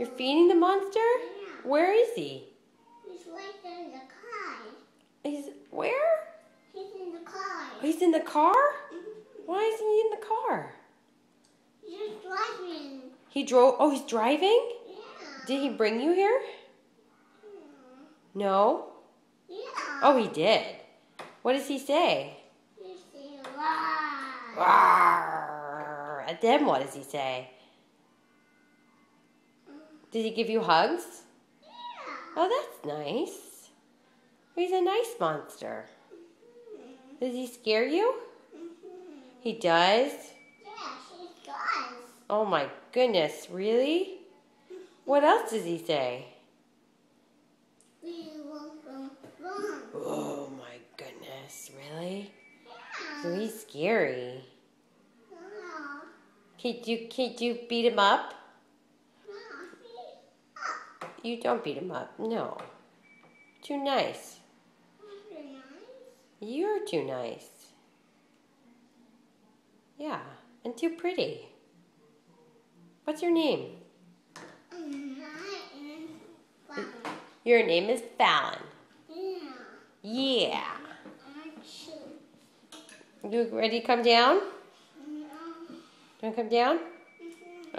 You're feeding the monster? Yeah. Where is he? He's right there in the car. He's where? He's in the car. He's in the car? Mm-hmm. Why is he in the car? He's driving. He drove. Oh, he's driving? Yeah. Did he bring you here? No? Yeah. Oh, he did. What does he say? He said, "Wow." Rawr. And then what does he say? Did he give you hugs? Yeah. Oh, that's nice. He's a nice monster. Does he scare you? He does? Yeah, she does. Oh my goodness, really? What else does he say? We will run. Oh my goodness, really? Yeah. So he's scary. No. Can't you beat him up? No, he's up. You don't beat him up, no. Too nice. Very nice. You're too nice. Yeah, and too pretty. What's your name? Your name is Fallon. Yeah. Yeah. Aren't you? You ready to come down? No. You want to come down?